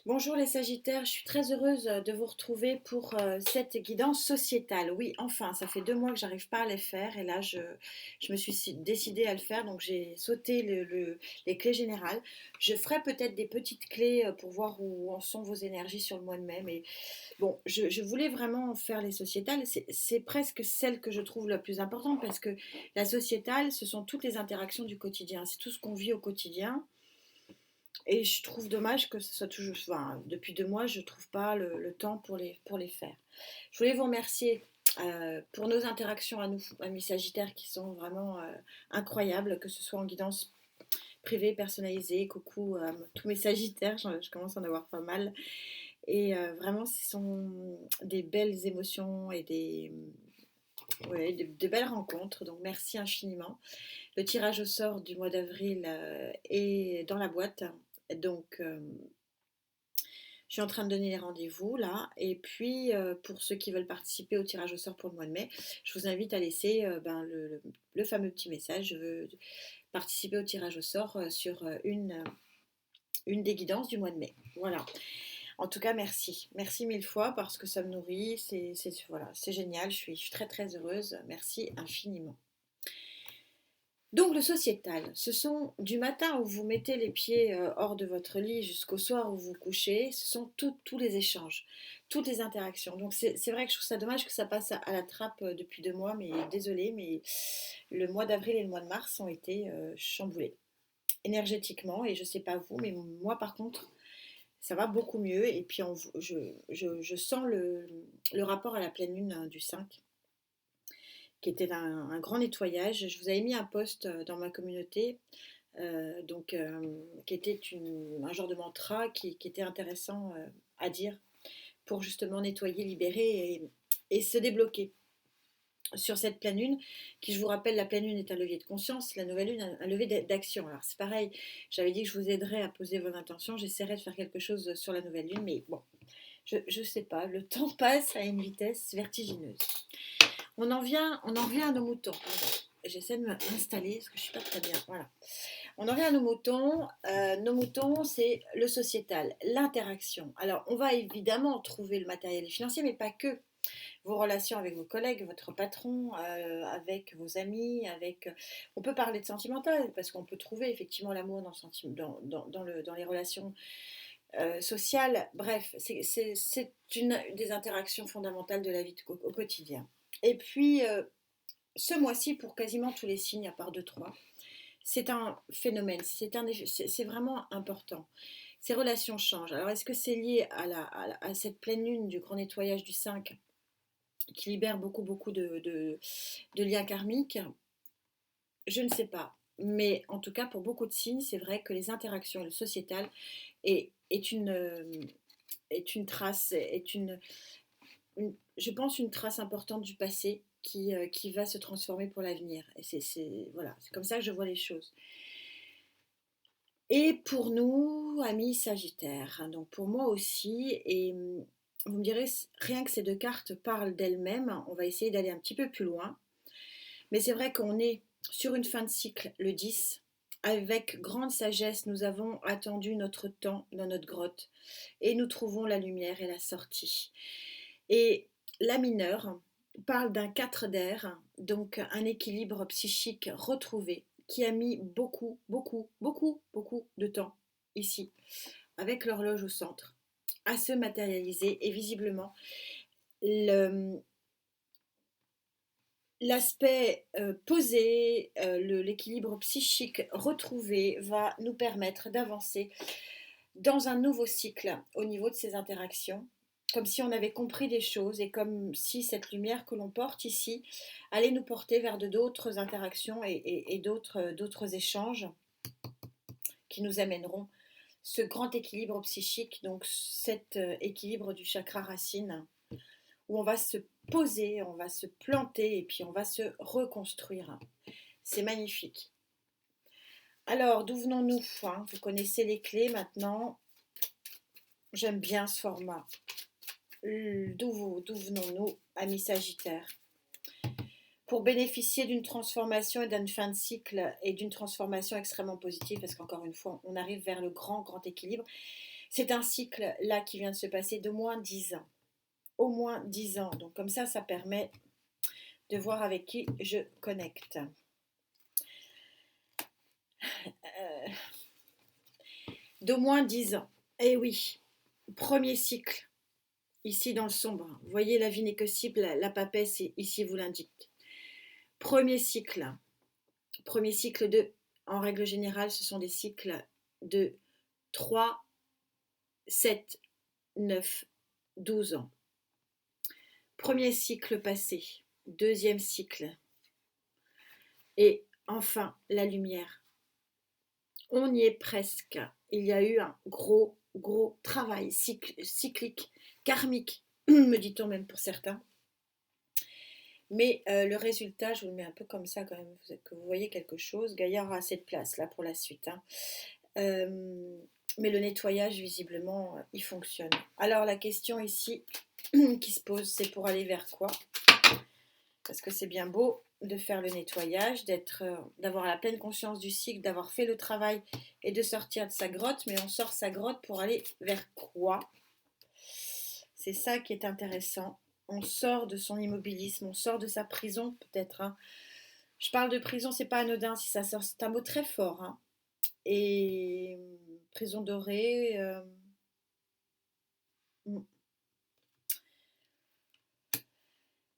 Bonjour les Sagittaires, je suis très heureuse de vous retrouver pour cette guidance sociétale. Oui, enfin, ça fait 2 mois que j'arrive pas à les faire et là je me suis décidée à le faire, donc j'ai sauté les clés générales. Je ferai peut-être des petites clés pour voir où en sont vos énergies sur le mois de mai, mais bon, je voulais vraiment faire les sociétales. C'est presque celle que je trouve la plus importante parce que la sociétale, ce sont toutes les interactions du quotidien, c'est tout ce qu'on vit au quotidien. Et je trouve dommage que ce soit toujours. Enfin, depuis 2 mois, je ne trouve pas le temps pour les faire. Je voulais vous remercier pour nos interactions à nous, amis Sagittaires, qui sont vraiment incroyables, que ce soit en guidance privée, personnalisée. Coucou à tous mes Sagittaires, je commence à en avoir pas mal. Et vraiment, ce sont des belles émotions et ouais, de belles rencontres. Donc, merci infiniment. Le tirage au sort du mois d'avril est dans la boîte. Donc, je suis en train de donner les rendez-vous là. Et puis, pour ceux qui veulent participer au tirage au sort pour le mois de mai, je vous invite à laisser le fameux petit message. Je veux participer au tirage au sort sur une des guidances du mois de mai. Voilà. En tout cas, merci. Merci mille fois parce que ça me nourrit. Voilà, c'est génial. Je suis très très heureuse. Merci infiniment. Donc le sociétal, ce sont du matin où vous mettez les pieds hors de votre lit jusqu'au soir où vous couchez, ce sont tous les échanges, toutes les interactions. Donc c'est vrai que je trouve ça dommage que ça passe à la trappe depuis 2 mois, mais désolé, mais le mois d'avril et le mois de mars ont été chamboulés énergétiquement et je sais pas vous, mais moi par contre ça va beaucoup mieux et puis je sens le rapport à la pleine lune du 5 qui était un grand nettoyage. Je vous avais mis un post dans ma communauté, qui était un genre de mantra qui était intéressant à dire pour justement nettoyer, libérer et se débloquer sur cette pleine lune, qui je vous rappelle, la pleine lune est un levier de conscience, la nouvelle lune un levier d'action. Alors c'est pareil, j'avais dit que je vous aiderais à poser vos intentions, j'essaierai de faire quelque chose sur la nouvelle lune, mais bon, je sais pas, le temps passe à une vitesse vertigineuse. On en vient à nos moutons. J'essaie de m'installer parce que je suis pas très bien. Voilà. On en vient à nos moutons. Nos moutons, c'est le sociétal, l'interaction. Alors, on va évidemment trouver le matériel financier, mais pas que. Vos relations avec vos collègues, votre patron, avec vos amis, On peut parler de sentimental, parce qu'on peut trouver effectivement l'amour dans les relations sociales. Bref, c'est une des interactions fondamentales de la vie au quotidien. Et puis, ce mois-ci, pour quasiment tous les signes, à part 2-3, c'est un phénomène, c'est vraiment important. Ces relations changent. Alors, est-ce que c'est lié à cette pleine lune du grand nettoyage du 5 qui libère beaucoup, beaucoup de liens karmiques? Je ne sais pas. Mais en tout cas, pour beaucoup de signes, c'est vrai que les interactions et le sociétal est une trace, je pense, une trace importante du passé qui va se transformer pour l'avenir. Et voilà, c'est comme ça que je vois les choses. Et pour nous, amis Sagittaires, hein, donc pour moi aussi, et vous me direz, rien que ces 2 cartes parlent d'elles-mêmes, on va essayer d'aller un petit peu plus loin. Mais c'est vrai qu'on est sur une fin de cycle, le 10. Avec grande sagesse, nous avons attendu notre temps dans notre grotte et nous trouvons la lumière et la sortie. Et la mineure parle d'un 4 d'air, donc un équilibre psychique retrouvé qui a mis beaucoup, beaucoup, beaucoup, beaucoup de temps ici, avec l'horloge au centre, à se matérialiser et visiblement l'aspect posé, l'équilibre psychique retrouvé va nous permettre d'avancer dans un nouveau cycle au niveau de ces interactions, comme si on avait compris des choses et comme si cette lumière que l'on porte ici allait nous porter vers d'autres interactions et d'autres échanges qui nous amèneront ce grand équilibre psychique, donc cet équilibre du chakra racine, où on va se poser, on va se planter et puis on va se reconstruire. C'est magnifique. Alors, d'où venons-nous, hein? Vous connaissez les clés maintenant. J'aime bien ce format. D'où venons-nous, amis Sagittaires? pour bénéficier d'une transformation et d'une fin de cycle et d'une transformation extrêmement positive, parce qu'encore une fois, on arrive vers le grand, grand équilibre. C'est un cycle là qui vient de se passer d'au moins 10 ans. Au moins 10 ans. Donc comme ça permet de voir avec qui je connecte. D'au moins 10 ans. Et oui, premier cycle, ici dans le sombre. Vous voyez, la vie n'est que cible, la papesse ici vous l'indique. Premier cycle en règle générale, ce sont des cycles de 3, 7, 9, 12 ans. Premier cycle passé, deuxième cycle, et enfin la lumière. On y est presque. Il y a eu un gros travail cyclique, karmique, me dit-on même pour certains. Mais le résultat, je vous le mets un peu comme ça quand même, que vous voyez quelque chose. Gaïa aura assez de place là pour la suite. Mais le nettoyage, visiblement, il fonctionne. Alors la question ici qui se pose, c'est pour aller vers quoi? Parce que c'est bien beau de faire le nettoyage, d'avoir la pleine conscience du cycle, d'avoir fait le travail et de sortir de sa grotte, mais on sort sa grotte pour aller vers quoi? C'est ça qui est intéressant. On sort de son immobilisme, on sort de sa prison peut-être. Hein. Je parle de prison, c'est pas anodin si ça sort, c'est un mot très fort. Hein. Et prison dorée.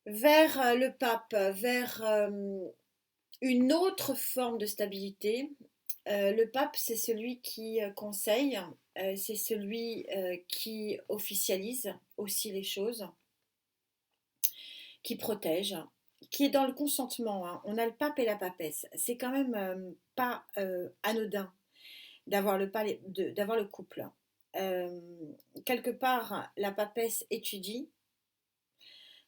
Vers le pape, vers une autre forme de stabilité. Le pape, c'est celui qui conseille, c'est celui qui officialise aussi les choses, qui protège, qui est dans le consentement. Hein. On a le pape et la papesse. C'est quand même pas anodin d'avoir le couple. Quelque part, la papesse étudie.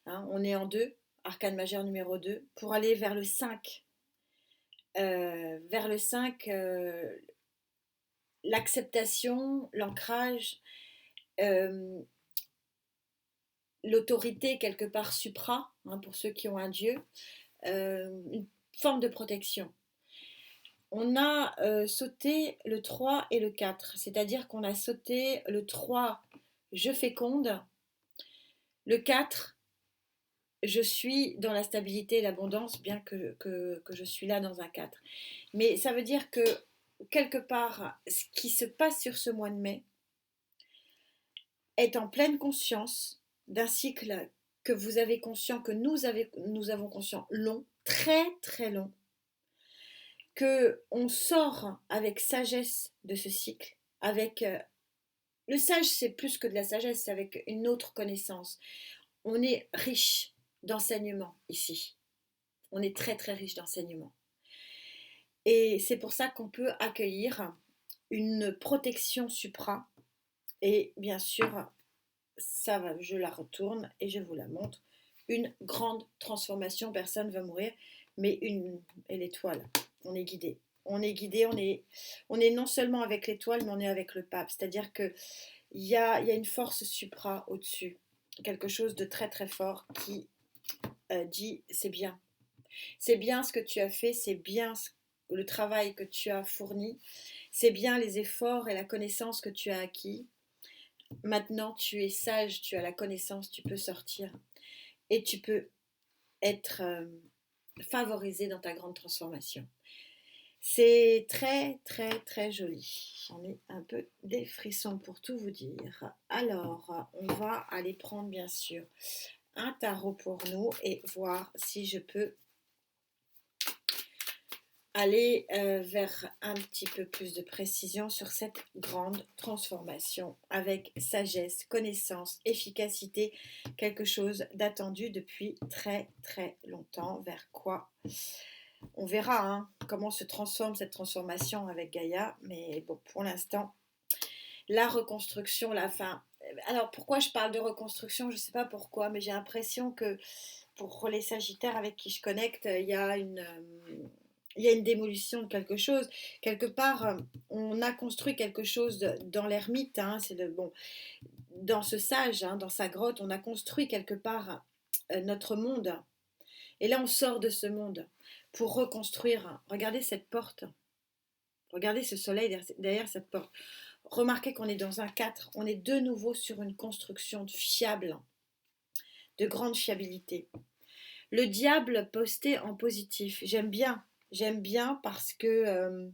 Hein, on est en 2, arcane majeur numéro 2, pour aller vers le 5. Vers le 5, l'acceptation, l'ancrage, l'autorité quelque part supra, hein, pour ceux qui ont un dieu, une forme de protection. On a sauté le 3 et le 4, c'est-à-dire qu'on a sauté le 3, je féconde, le 4, je suis dans la stabilité et l'abondance, bien que je suis là dans un 4. Mais ça veut dire que, quelque part, ce qui se passe sur ce mois de mai est en pleine conscience d'un cycle que vous avez conscient, que nous avons conscient, long, très très long, qu'on sort avec sagesse de ce cycle, avec... le sage, c'est plus que de la sagesse, c'est avec une autre connaissance. On est riche d'enseignement ici. On est très très riche d'enseignement. Et c'est pour ça qu'on peut accueillir une protection supra. Et bien sûr, ça va, je la retourne et je vous la montre. Une grande transformation, personne ne va mourir, mais et l'étoile, on est guidé. On est guidé, on est non seulement avec l'étoile, mais on est avec le pape. C'est-à-dire qu'il y a une force supra au-dessus, quelque chose de très très fort qui dit c'est bien. C'est bien ce que tu as fait, c'est bien le travail que tu as fourni, c'est bien les efforts et la connaissance que tu as acquis. Maintenant, tu es sage, tu as la connaissance, tu peux sortir et tu peux être favorisé dans ta grande transformation. C'est très, très, très joli. J'en ai un peu des frissons pour tout vous dire. Alors, on va aller prendre bien sûr un tarot pour nous et voir si je peux aller vers un petit peu plus de précision sur cette grande transformation avec sagesse, connaissance, efficacité, quelque chose d'attendu depuis très très longtemps. Vers quoi? On verra hein, comment se transforme cette transformation avec Gaïa, mais bon, pour l'instant, la reconstruction, la fin. Alors pourquoi je parle de reconstruction? Je ne sais pas pourquoi, mais j'ai l'impression que pour les Sagittaires avec qui je connecte, il y a une démolition de quelque chose. Quelque part, on a construit quelque chose dans l'ermite, hein, dans ce sage, hein, dans sa grotte, on a construit quelque part notre monde. Et là, on sort de ce monde pour reconstruire. Regardez cette porte. Regardez ce soleil derrière cette porte. Remarquez qu'on est dans un 4. On est de nouveau sur une construction fiable, de grande fiabilité. Le diable posté en positif. J'aime bien. J'aime bien parce que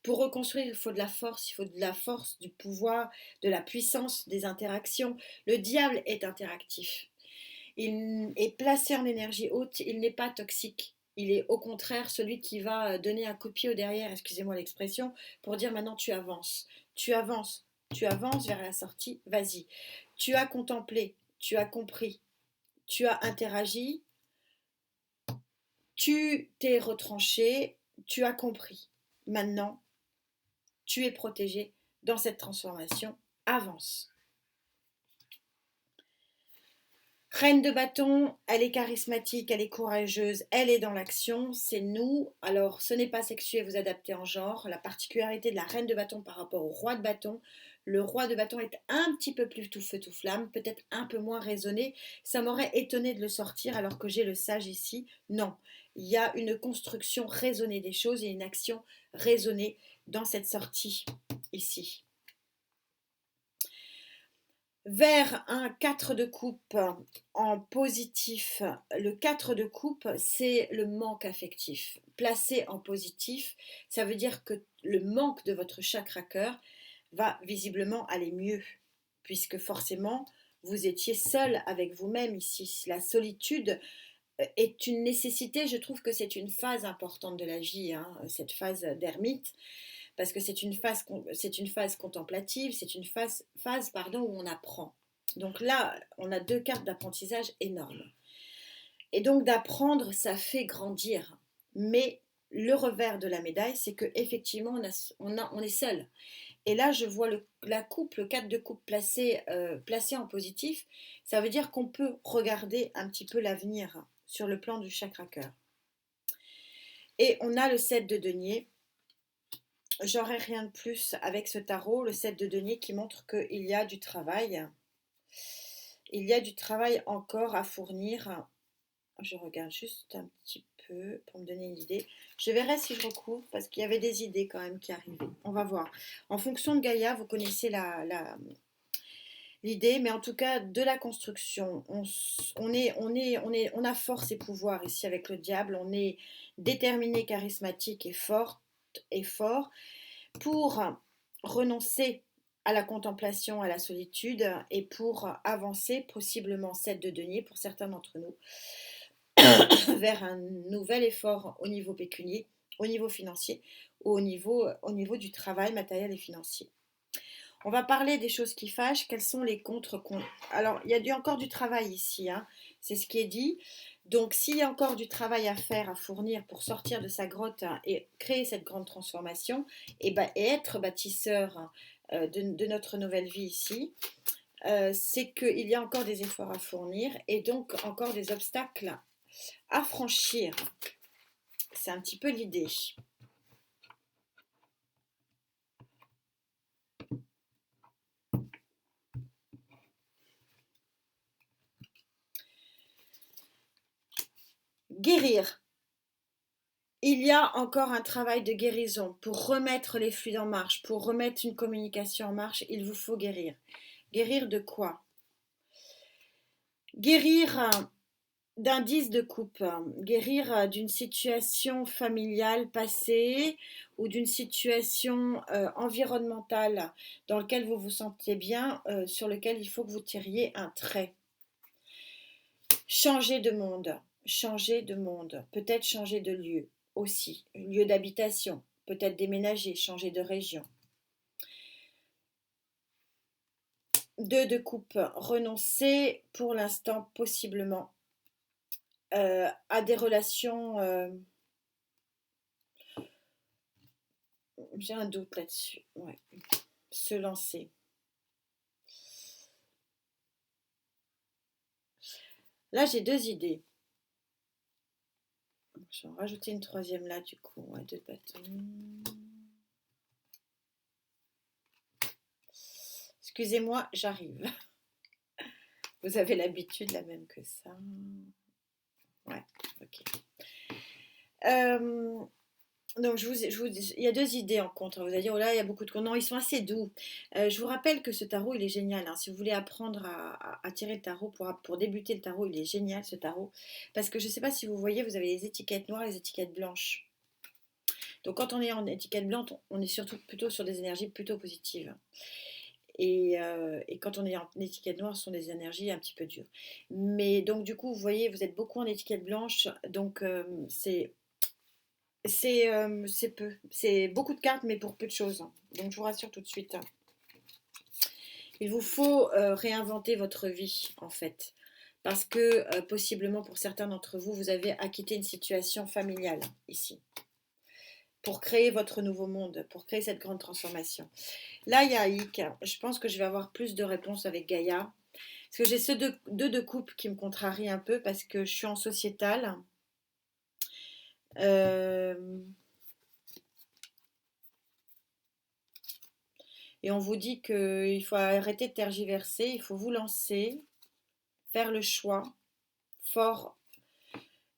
pour reconstruire, il faut de la force, il faut de la force, du pouvoir, de la puissance, des interactions. Le diable est interactif. Il est placé en énergie haute, il n'est pas toxique. Il est au contraire celui qui va donner un coup de pied au derrière, excusez-moi l'expression, pour dire maintenant tu avances. Tu avances, tu avances vers la sortie, vas-y. Tu as contemplé, tu as compris, tu as interagi, tu t'es retranché, tu as compris. Maintenant, tu es protégé dans cette transformation. Avance. Reine de bâton, elle est charismatique, elle est courageuse, elle est dans l'action, c'est nous. Alors, ce n'est pas sexué, vous adaptez en genre. La particularité de la reine de bâton par rapport au roi de bâton, le roi de bâton est un petit peu plus tout feu tout flamme, peut-être un peu moins raisonné. Ça m'aurait étonné de le sortir alors que j'ai le sage ici. Non, il y a une construction raisonnée des choses et une action raisonnée dans cette sortie ici. Vers un 4 de coupe en positif, le 4 de coupe, c'est le manque affectif. Placé en positif, ça veut dire que le manque de votre chakra cœur va visiblement aller mieux, puisque forcément, vous étiez seul avec vous-même ici. La solitude est une nécessité, je trouve que c'est une phase importante de la vie, hein, cette phase d'ermite, parce que c'est une phase contemplative, c'est une phase pardon, où on apprend. Donc là, on a deux cartes d'apprentissage énormes. Et donc d'apprendre, ça fait grandir. Mais le revers de la médaille, c'est qu'effectivement, on est seul. Et là, je vois la coupe, le 4 de coupe placé en positif. Ça veut dire qu'on peut regarder un petit peu l'avenir sur le plan du chakra cœur. Et on a le 7 de denier. J'aurais rien de plus avec ce tarot, le 7 de denier qui montre qu'il y a du travail. Il y a du travail encore à fournir. Je regarde juste un petit peu pour me donner une idée. Je verrai si je recouvre parce qu'il y avait des idées quand même qui arrivaient. On va voir. En fonction de Gaïa, vous connaissez l'idée, mais en tout cas de la construction. On a force et pouvoir ici avec le diable. On est déterminé, charismatique et fort pour renoncer à la contemplation, à la solitude et pour avancer, possiblement 7 de denier pour certains d'entre nous, vers un nouvel effort au niveau pécunier, au niveau financier, au niveau du travail matériel et financier. On va parler des choses qui fâchent. Quels sont les contre? Alors, il y a encore du travail ici, hein, c'est ce qui est dit. Donc, s'il y a encore du travail à faire, à fournir pour sortir de sa grotte et créer cette grande transformation et être bâtisseur de notre nouvelle vie ici, c'est qu'il y a encore des efforts à fournir et donc encore des obstacles à franchir. C'est un petit peu l'idée. Guérir. Il y a encore un travail de guérison pour remettre les flux en marche, pour remettre une communication en marche. Il vous faut guérir. Guérir de quoi? Guérir d'un 10 de coupe, guérir d'une situation familiale passée ou d'une situation environnementale dans laquelle vous vous sentez bien, sur lequel il faut que vous tiriez un trait. Changer de monde, peut-être changer de lieu aussi, lieu d'habitation, peut-être déménager, changer de région. 2 de coupe, renoncer pour l'instant possiblement à des relations. J'ai un doute là-dessus. Ouais. Se lancer. Là, j'ai deux idées. Je vais en rajouter une troisième là, du coup. Ouais, 2 de bâton. Excusez-moi, j'arrive. Vous avez l'habitude, la même que ça. Ouais, ok. Euh, donc, il y a deux idées en contre. Vous allez dire, oh là, il y a beaucoup de... Non, ils sont assez doux. Je vous rappelle que ce tarot, il est génial, hein. Si vous voulez apprendre à tirer le tarot, pour débuter le tarot, il est génial, ce tarot. Parce que je ne sais pas si vous voyez, vous avez les étiquettes noires et les étiquettes blanches. Donc, quand on est en étiquette blanche, on est surtout plutôt sur des énergies plutôt positives. Et quand on est en étiquette noire, ce sont des énergies un petit peu dures. Mais donc, du coup, vous voyez, vous êtes beaucoup en étiquette blanche. Donc, c'est peu. C'est beaucoup de cartes, mais pour peu de choses. Donc, je vous rassure tout de suite. Il vous faut réinventer votre vie, en fait. Parce que, possiblement, pour certains d'entre vous, vous avez à quitter une situation familiale, ici. Pour créer votre nouveau monde, pour créer cette grande transformation. Là, il y a Ike. Je pense que je vais avoir plus de réponses avec Gaïa. Parce que j'ai ce deux de coupe qui me contrarient un peu parce que je suis en sociétal. Euh, et on vous dit qu'il faut arrêter de tergiverser, il faut vous lancer, faire le choix fort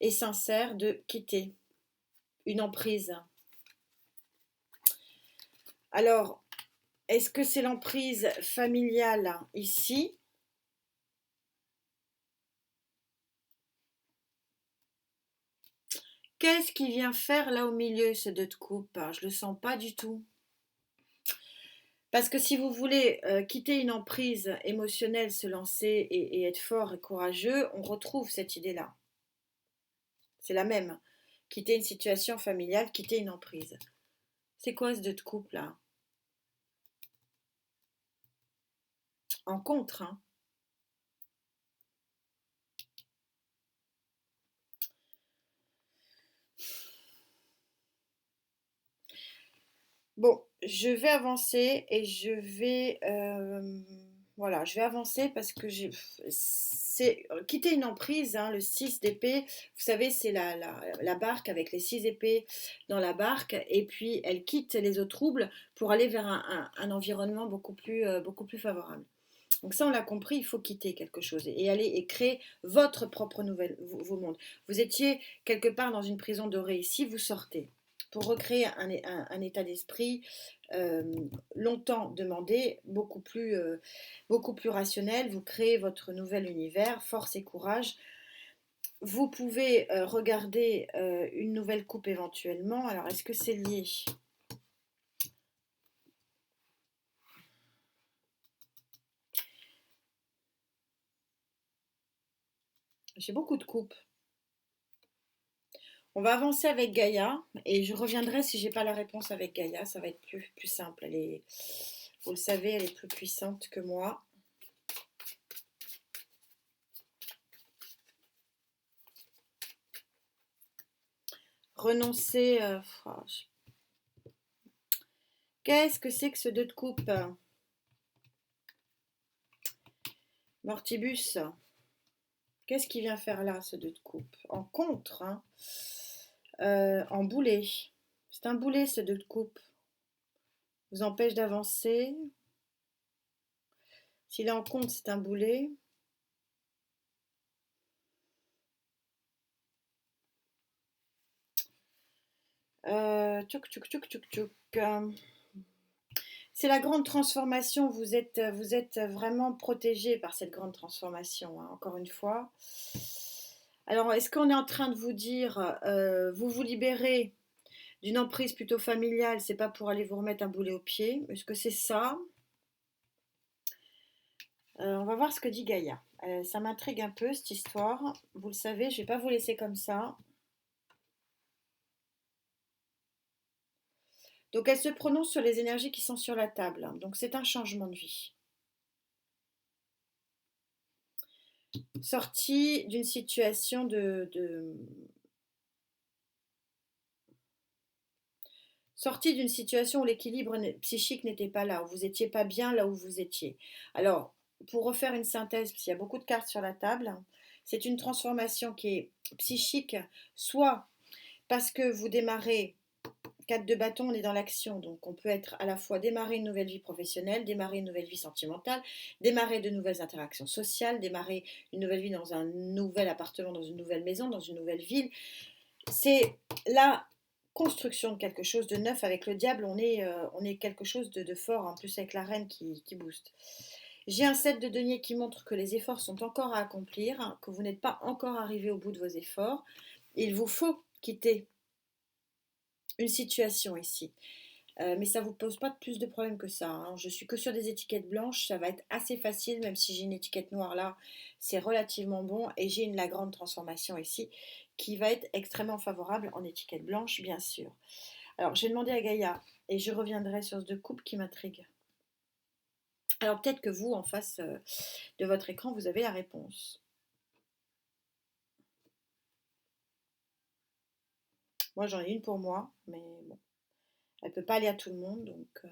et sincère de quitter une emprise. Alors, est-ce que c'est l'emprise familiale ici? Qu'est-ce qui vient faire là au milieu, ce deux de coupe? Je le sens pas du tout. Parce que si vous voulez quitter une emprise émotionnelle, se lancer et être fort et courageux, on retrouve cette idée-là. C'est la même. Quitter une situation familiale, quitter une emprise. C'est quoi ce deux de coupe là? En contre, hein. Bon, je vais avancer et je vais voilà, je vais avancer parce que c'est quitter une emprise, hein, le 6 d'épée. Vous savez, c'est la barque avec les 6 épées dans la barque et puis elle quitte les eaux troubles pour aller vers un environnement beaucoup plus favorable. Donc ça, on l'a compris, il faut quitter quelque chose et aller et créer votre propre nouvelle, vos mondes. Vous étiez quelque part dans une prison dorée. Ici, vous sortez pour recréer un état d'esprit euh, longtemps demandé, beaucoup plus rationnel. Vous créez votre nouvel univers, force et courage. Vous pouvez regarder une nouvelle coupe éventuellement. Alors, est-ce que c'est lié? J'ai beaucoup de coupes. On va avancer avec Gaïa et je reviendrai si j'ai pas la réponse avec Gaïa. Ça va être plus simple. Vous le savez, elle est plus puissante que moi. Renoncer. Qu'est-ce que c'est que ce deux de coupe? Mortibus. Qu'est-ce qu'il vient faire là, ce deux de coupe? En contre, hein. En boulet. C'est un boulet, ce deux de coupe. Vous empêche d'avancer. S'il est en contre, c'est un boulet. Tchouk, tchouk, tchouk, tchouk, tchouk. C'est la grande transformation. Vous êtes vraiment protégé par cette grande transformation, hein, encore une fois. Alors, est-ce qu'on est en train de vous dire, vous vous libérez d'une emprise plutôt familiale, c'est pas pour aller vous remettre un boulet au pied? Est-ce que c'est ça? On va voir ce que dit Gaïa. Ça m'intrigue un peu cette histoire. Vous le savez, je ne vais pas vous laisser comme ça. Donc elle se prononce sur les énergies qui sont sur la table. Donc c'est un changement de vie. Sortie d'une situation sortie d'une situation où l'équilibre psychique n'était pas là, où vous n'étiez pas bien là où vous étiez. Alors, pour refaire une synthèse, parce qu'il y a beaucoup de cartes sur la table, c'est une transformation qui est psychique, soit parce que vous démarrez 4 de bâton, on est dans l'action, donc on peut être à la fois démarrer une nouvelle vie professionnelle, démarrer une nouvelle vie sentimentale, démarrer de nouvelles interactions sociales, démarrer une nouvelle vie dans un nouvel appartement, dans une nouvelle maison, dans une nouvelle ville. C'est la construction de quelque chose de neuf. Avec le diable, on est quelque chose de fort, en plus avec la reine qui booste. J'ai un 7 de denier qui montre que les efforts sont encore à accomplir, hein, que vous n'êtes pas encore arrivé au bout de vos efforts. Il vous faut quitter une situation ici. Mais ça ne vous pose pas plus de problèmes que ça, hein. Je suis que sur des étiquettes blanches, ça va être assez facile, même si j'ai une étiquette noire là, c'est relativement bon. Et j'ai la grande transformation ici, qui va être extrêmement favorable en étiquette blanche, bien sûr. Alors, j'ai demandé à Gaïa, et je reviendrai sur ce de coupe qui m'intrigue. Alors, peut-être que vous, en face de votre écran, vous avez la réponse. Moi, j'en ai une pour moi, mais bon, elle ne peut pas aller à tout le monde, donc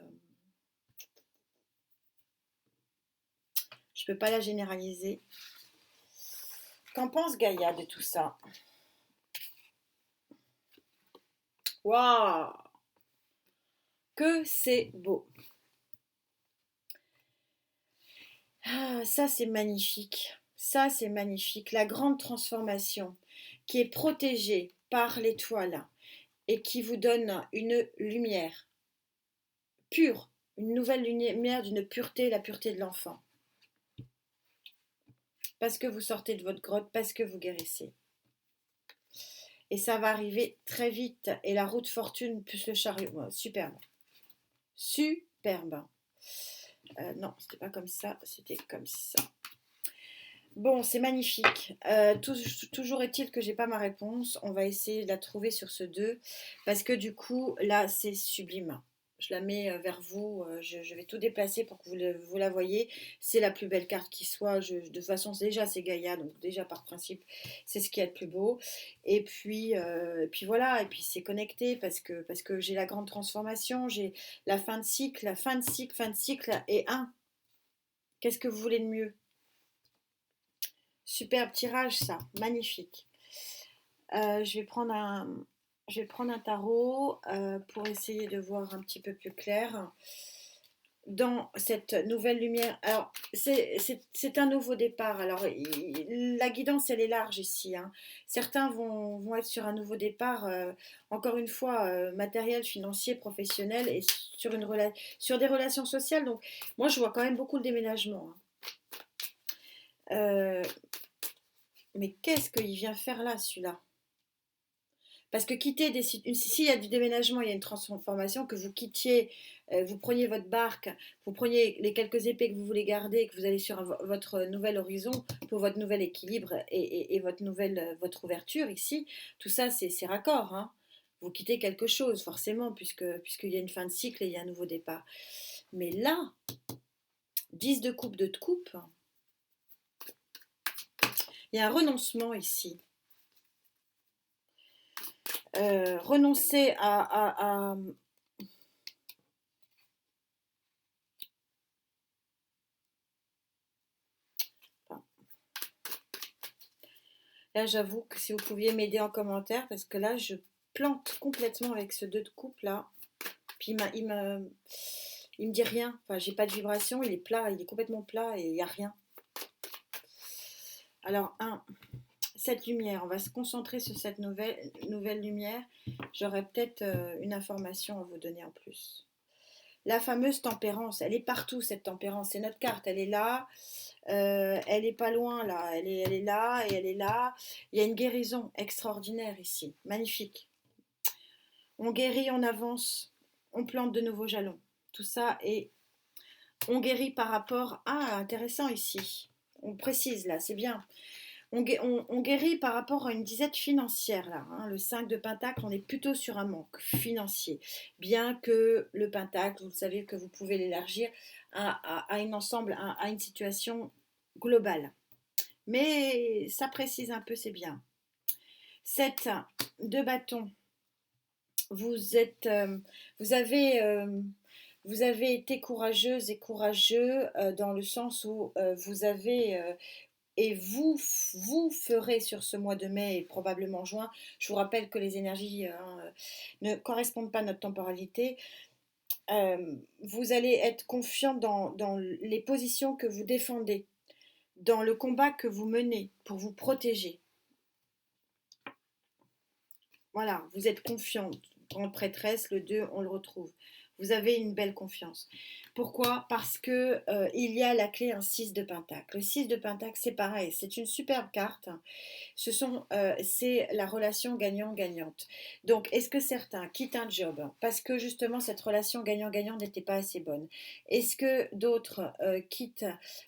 je ne peux pas la généraliser. Qu'en pense Gaïa de tout ça? Waouh! Que c'est beau! Ah, ça c'est magnifique. Ça c'est magnifique. La grande transformation qui est protégée par l'étoile et qui vous donne une lumière pure, une nouvelle lumière d'une pureté, la pureté de l'enfant. Parce que vous sortez de votre grotte, parce que vous guérissez. Et ça va arriver très vite. Et la route fortune plus le chariot. Superbe. Superbe. Non, c'était pas comme ça, c'était comme ça. Bon, c'est magnifique. Toujours est-il que j'ai pas ma réponse. On va essayer de la trouver sur ce 2. Parce que du coup, là, c'est sublime. Je la mets vers vous. Je vais tout déplacer pour que vous la voyez. C'est la plus belle carte qui soit. De toute façon, déjà, c'est Gaïa. Donc déjà, par principe, c'est ce qui est le plus beau. Et puis voilà. Et puis c'est connecté parce que j'ai la grande transformation. J'ai la fin de cycle, fin de cycle et un. Qu'est-ce que vous voulez de mieux? Superbe tirage, ça, magnifique. Je vais prendre un tarot pour essayer de voir un petit peu plus clair dans cette nouvelle lumière. Alors, c'est un nouveau départ. Alors, la guidance, elle est large ici, hein. Certains vont être sur un nouveau départ, encore une fois, matériel, financier, professionnel et sur des relations sociales. Donc, moi, je vois quand même beaucoup le déménagement, hein. Euh, mais qu'est-ce qu'il vient faire là, celui-là? Parce que s'il y a du déménagement, il y a une transformation, que vous quittiez, vous preniez votre barque, vous preniez les quelques épées que vous voulez garder, que vous allez sur votre nouvel horizon pour votre nouvel équilibre et votre ouverture ici, tout ça c'est raccord, hein. Vous quittez quelque chose forcément puisqu'il y a une fin de cycle et il y a un nouveau départ. Mais là, 10 de coupe, de coupe, il y a un renoncement ici. Renoncer à enfin, là, j'avoue que si vous pouviez m'aider en commentaire, parce que là, je plante complètement avec ce 2 de coupe là. Puis il me dit rien. Enfin, j'ai pas de vibration, il est plat, il est complètement plat et il n'y a rien. Alors, cette lumière, on va se concentrer sur cette nouvelle lumière. J'aurais peut-être une information à vous donner en plus. La fameuse tempérance, elle est partout cette tempérance, c'est notre carte, elle est là, elle est pas loin là, elle est là et elle est là. Il y a une guérison extraordinaire ici, magnifique. On guérit, on avance, on plante de nouveaux jalons. Tout ça et on guérit par rapport à, intéressant ici, on précise là, c'est bien. On guérit par rapport à une disette financière là, hein. Le 5 de Pentacle, on est plutôt sur un manque financier. Bien que le Pentacle, vous savez que vous pouvez l'élargir à une ensemble, à une situation globale. Mais ça précise un peu, c'est bien. 7 de bâton. Vous êtes, vous avez, vous avez été courageuse et courageux dans le sens où vous avez et vous ferez sur ce mois de mai et probablement juin, je vous rappelle que les énergies ne correspondent pas à notre temporalité, vous allez être confiant dans les positions que vous défendez, dans le combat que vous menez pour vous protéger. Voilà, vous êtes confiante. Grande prêtresse, le 2, on le retrouve. Vous avez une belle confiance. Pourquoi? Parce que il y a la clé un 6 de Pentacle. Le 6 de Pentacle, c'est pareil, c'est une superbe carte. C'est la relation gagnant-gagnante. Donc, est-ce que certains quittent un job parce que justement cette relation gagnant-gagnant n'était pas assez bonne? Est-ce que d'autres quittent,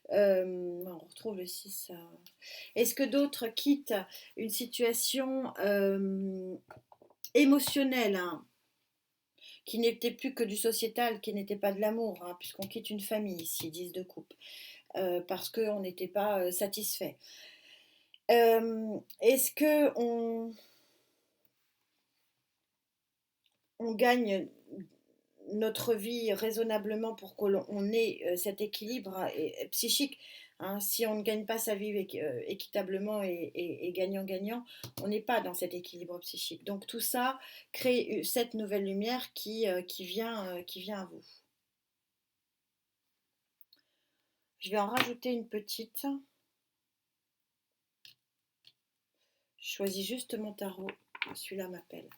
on retrouve le 6. Est-ce que d'autres quittent une situation émotionnelle, hein, qui n'était plus que du sociétal, qui n'était pas de l'amour, hein, puisqu'on quitte une famille ici, 10 de coupe, parce qu'on n'était pas satisfait. Est-ce que on gagne notre vie raisonnablement pour qu'on ait cet équilibre psychique, hein? Si on ne gagne pas sa vie équitablement et gagnant-gagnant, on n'est pas dans cet équilibre psychique. Donc tout ça crée cette nouvelle lumière qui vient à vous. Je vais en rajouter une petite. Je choisis juste mon tarot. Celui-là m'appelle.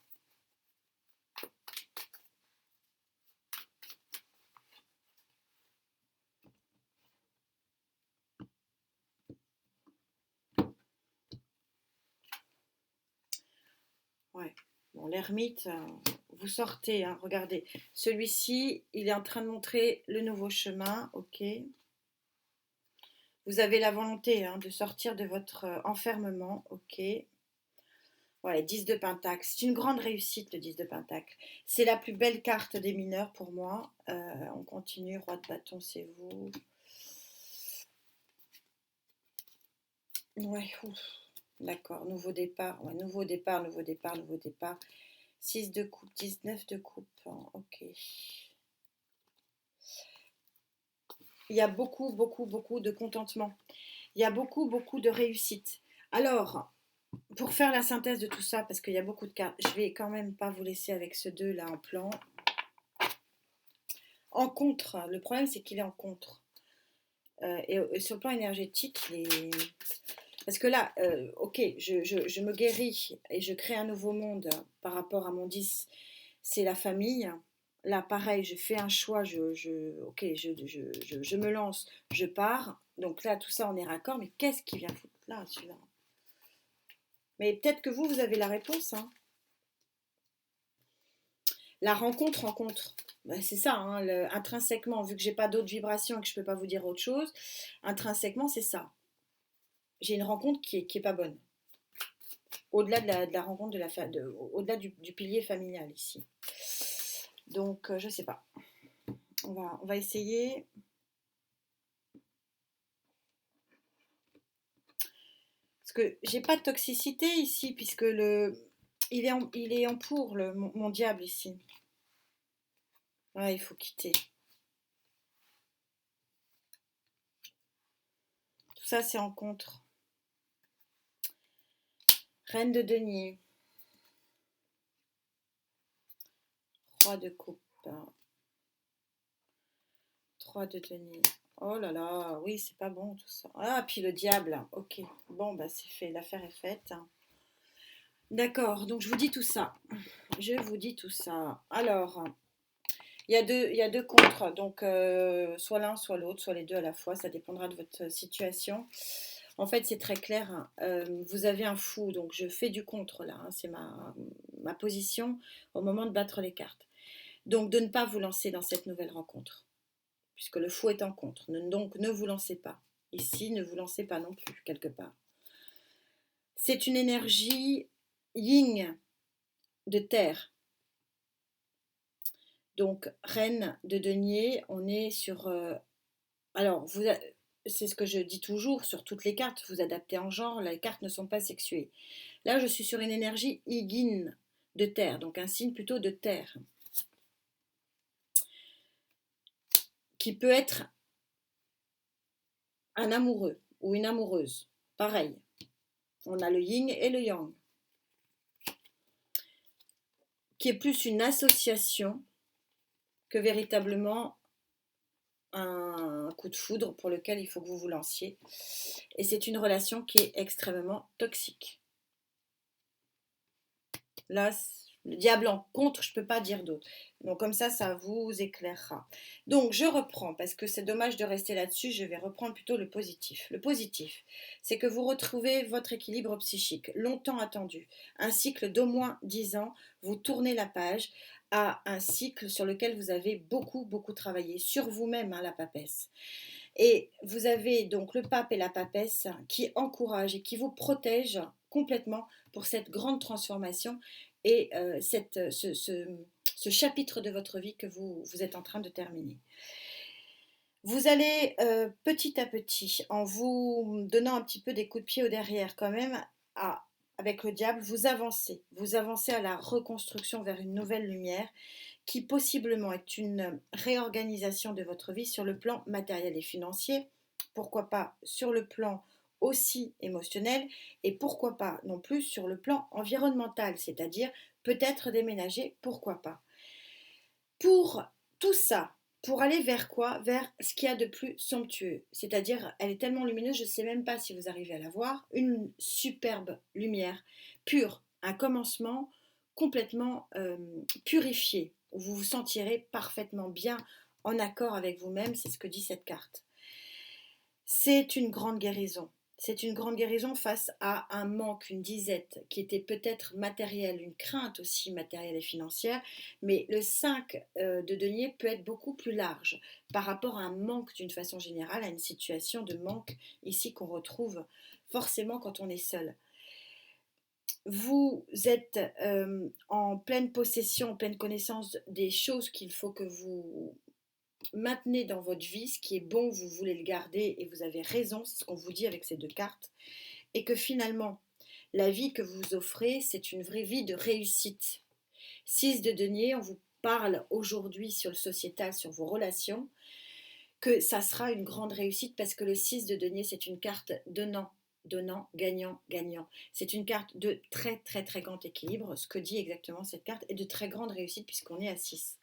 Ouais. Bon, l'ermite, vous sortez, hein, regardez. Celui-ci, il est en train de montrer le nouveau chemin, ok. Vous avez la volonté, hein, de sortir de votre enfermement, ok. Ouais, 10 de Pentacle. C'est une grande réussite, le 10 de Pentacle. C'est la plus belle carte des mineurs pour moi. On continue, Roi de bâton, c'est vous. Ouais, d'accord, nouveau départ. Ouais, nouveau départ, nouveau départ, nouveau départ. 6 de coupe, 19 de coupe. Ok. Il y a beaucoup, beaucoup, beaucoup de contentement. Il y a beaucoup, beaucoup de réussite. Alors, pour faire la synthèse de tout ça, parce qu'il y a beaucoup de cartes, je vais quand même pas vous laisser avec ce 2 là en plan. En contre, le problème c'est qu'il est en contre. Et sur le plan énergétique, parce que là, ok, je me guéris et je crée un nouveau monde par rapport à mon 10, c'est la famille. Là, pareil, je fais un choix, ok, je me lance, je pars. Donc là, tout ça, on est raccord, mais qu'est-ce qui vient foutre là, celui-là? Mais peut-être que vous avez la réponse, hein. La rencontre. Ben, c'est ça, hein, intrinsèquement, vu que j'ai pas d'autres vibrations et que je peux pas vous dire autre chose, intrinsèquement, c'est ça. J'ai une rencontre qui est pas bonne. Au-delà de la rencontre au-delà du pilier familial ici. Donc, je sais pas. On va essayer. Parce que j'ai pas de toxicité ici, puisque il est en pour, mon diable ici. Ouais, il faut quitter. Tout ça, c'est en contre. Reine de denier. Roi de coupe. 3 de denier. Oh là là, oui, c'est pas bon tout ça. Ah, puis le diable. Ok, bon, bah c'est fait, l'affaire est faite. D'accord, donc je vous dis tout ça. Je vous dis tout ça. Alors, il y a deux contres, donc soit l'un, soit l'autre, soit les deux à la fois, ça dépendra de votre situation. En fait, c'est très clair, hein. Vous avez un fou, donc je fais du contre là, hein. C'est ma position au moment de battre les cartes. Donc de ne pas vous lancer dans cette nouvelle rencontre, puisque le fou est en contre. Donc ne vous lancez pas. Ici, ne vous lancez pas non plus, quelque part. C'est une énergie yin de terre. Donc, reine de denier, on est sur... alors, c'est ce que je dis toujours sur toutes les cartes, vous adaptez en genre, les cartes ne sont pas sexuées. Là, je suis sur une énergie yin de terre, donc un signe plutôt de terre, qui peut être un amoureux ou une amoureuse. pareil. On a le yin et le yang, qui est plus une association que véritablement un coup de foudre pour lequel il faut que vous vous lanciez. Et c'est une relation qui est extrêmement toxique. Là, le diable en contre, je ne peux pas dire d'autre. Donc comme ça vous éclairera. Donc je reprends, parce que c'est dommage de rester là-dessus, je vais reprendre plutôt le positif. Le positif, c'est que vous retrouvez votre équilibre psychique, longtemps attendu. Un cycle d'au moins 10 ans, vous tournez la page à un cycle sur lequel vous avez beaucoup, beaucoup travaillé, sur vous-même, hein, la papesse. Et vous avez donc le pape et la papesse qui encouragent et qui vous protègent complètement pour cette grande transformation et ce chapitre de votre vie que vous êtes en train de terminer. Vous allez petit à petit, en vous donnant un petit peu des coups de pied au derrière quand même, avec le diable, vous avancez à la reconstruction vers une nouvelle lumière qui possiblement est une réorganisation de votre vie sur le plan matériel et financier, pourquoi pas sur le plan aussi émotionnel et pourquoi pas non plus sur le plan environnemental, c'est-à-dire peut-être déménager, pourquoi pas. Pour tout ça, pour aller vers quoi? Vers ce qu'il y a de plus somptueux, c'est-à-dire elle est tellement lumineuse, je ne sais même pas si vous arrivez à la voir, une superbe lumière pure, un commencement complètement purifié, où vous vous sentirez parfaitement bien en accord avec vous-même, c'est ce que dit cette carte. C'est une grande guérison. C'est une grande guérison face à un manque, une disette qui était peut-être matérielle, une crainte aussi matérielle et financière, mais le 5 de denier peut être beaucoup plus large par rapport à un manque d'une façon générale, à une situation de manque ici qu'on retrouve forcément quand on est seul. Vous êtes en pleine possession, en pleine connaissance des choses qu'il faut que vous maintenez dans votre vie, ce qui est bon, vous voulez le garder et vous avez raison, c'est ce qu'on vous dit avec ces deux cartes, et que finalement, la vie que vous offrez, c'est une vraie vie de réussite. 6 de denier, on vous parle aujourd'hui sur le sociétal, sur vos relations, que ça sera une grande réussite parce que le 6 de denier, c'est une carte donnant, donnant, gagnant, gagnant. C'est une carte de très très très grand équilibre, ce que dit exactement cette carte, et de très grande réussite puisqu'on est à 6.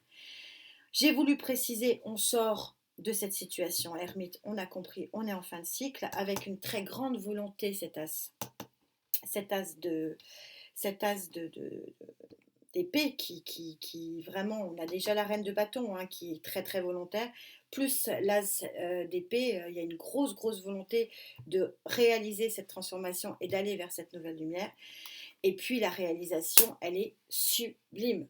J'ai voulu préciser, on sort de cette situation ermite, on a compris, on est en fin de cycle, avec une très grande volonté, cet as d'épée qui vraiment, on a déjà la reine de bâton hein, qui est très très volontaire, plus l'as d'épée, il y a une grosse grosse volonté de réaliser cette transformation et d'aller vers cette nouvelle lumière. Et puis la réalisation, elle est sublime.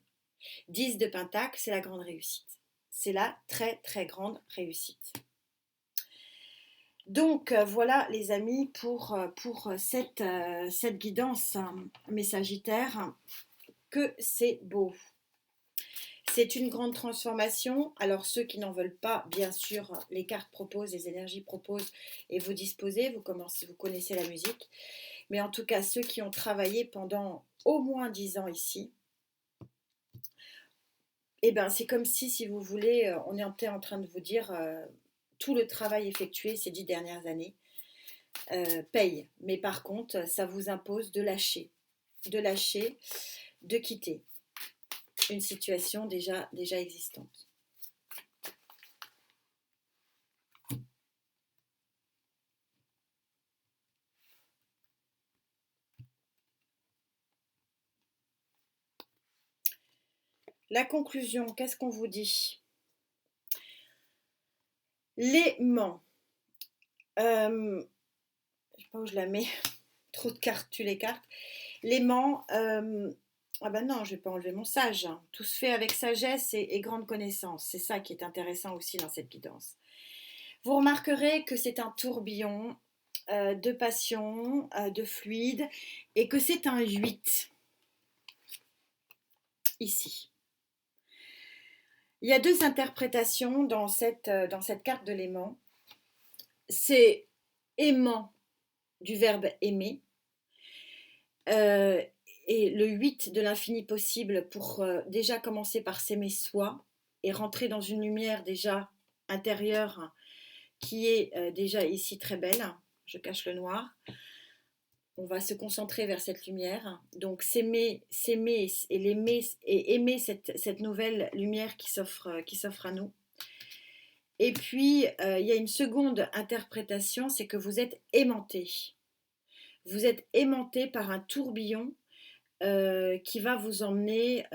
10 de pentacle, c'est la grande réussite. C'est la très très grande réussite. Donc voilà les amis pour cette guidance, mes Sagittaires, que c'est beau. C'est une grande transformation. Alors ceux qui n'en veulent pas, bien sûr, les cartes proposent, les énergies proposent et vous disposez, vous connaissez la musique. Mais en tout cas, ceux qui ont travaillé pendant au moins 10 ans ici, eh ben, c'est comme si vous voulez, on était en train de vous dire tout le travail effectué ces 10 dernières années paye. Mais par contre, ça vous impose de lâcher, de quitter une situation déjà existante. La conclusion, qu'est-ce qu'on vous dit? L'aimant. Je ne sais pas où je la mets. Trop de cartes, tu les cartes. L'aimant. Ah ben non, je ne vais pas enlever mon sage. Tout se fait avec sagesse et grande connaissance. C'est ça qui est intéressant aussi dans cette guidance. Vous remarquerez que c'est un tourbillon de passion, de fluide, et que c'est un 8 ici. Il y a deux interprétations dans cette carte de l'aimant. C'est aimant du verbe aimer et le 8 de l'infini possible pour déjà commencer par s'aimer soi et rentrer dans une lumière déjà intérieure qui est déjà ici très belle. je cache le noir. On va se concentrer vers cette lumière. Donc s'aimer et l'aimer et aimer cette nouvelle lumière qui s'offre à nous. Et puis, il y a une seconde interprétation, c'est que vous êtes aimanté. Vous êtes aimanté par un tourbillon qui va vous emmener,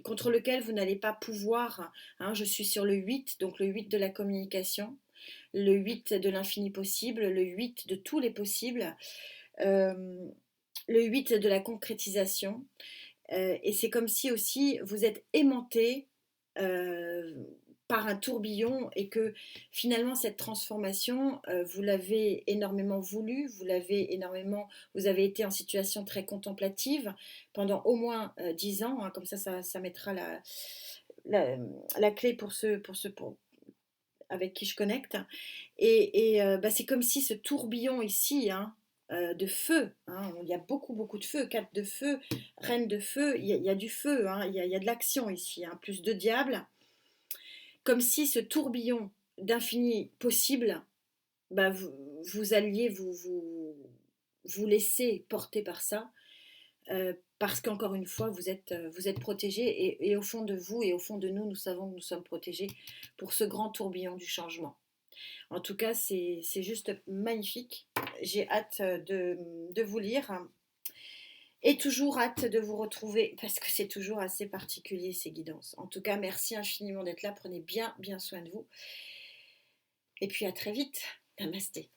contre lequel vous n'allez pas pouvoir, hein. Je suis sur le 8, donc le 8 de la communication, le 8 de l'infini possible, le 8 de tous les possibles, euh, le 8 de la concrétisation. Et c'est comme si aussi vous êtes aimanté euh, par un tourbillon et que finalement cette transformation, vous l'avez énormément voulu, vous avez été en situation très contemplative pendant au moins 10 ans, hein. Comme ça mettra la, la clé pour avec qui je connecte. Bah, c'est comme si ce tourbillon ici, hein, de feu, hein, il y a beaucoup de feu, 4 de feu, reine de feu, il y a du feu, hein, il y a de l'action ici, hein, plus de diable, comme si ce tourbillon d'infini possible, bah, vous alliez vous laisser porter par ça, parce qu'encore une fois, vous êtes protégé et au fond de vous et au fond de nous, nous savons que nous sommes protégés pour ce grand tourbillon du changement. En tout cas, c'est juste magnifique. J'ai hâte de vous lire et toujours hâte de vous retrouver parce que c'est toujours assez particulier ces guidances. En tout cas, merci infiniment d'être là. Prenez bien soin de vous. Et puis à très vite. Namasté.